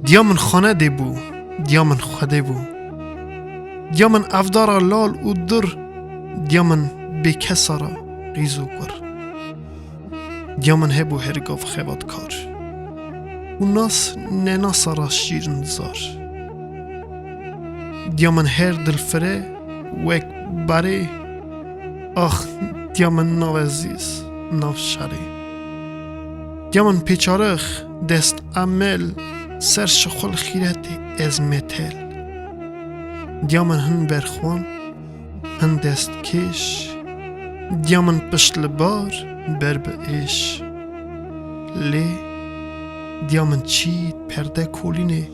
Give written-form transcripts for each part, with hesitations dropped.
دیا من خانه دی بو، دیا من خوده بو، دیا من افدار لال و در، دیا من بکس را غیزو گر، دیا من هبو هرگاف خواد کار و ناس نناس را شیرن زار، دیا من هر دلفره وک باره، آخ دیا من ناو عزیز ناو شره، دیا من پیچارخ دست عمل سر شخل خیرت از متل، دیا من هن برخوان هن دست کش، دیا من پشت لبار بر به ایش، لی دیا من چید پرده کولینه،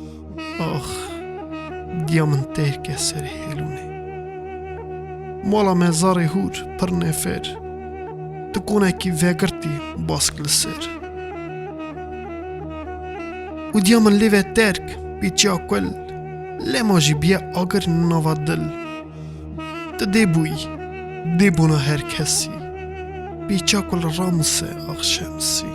آخ دیا من تیر که سر هیلونه، مالا مزار هور پر نفر تکونه کی وگرتی باسکل سر، و دیا من لیوه ترک بیچیا کل لماجی بیا آگر نوا دل، ده بوی ده بونا هر کسی بیچیا کل راموس آق شمسی.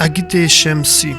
Egîtê Şemsî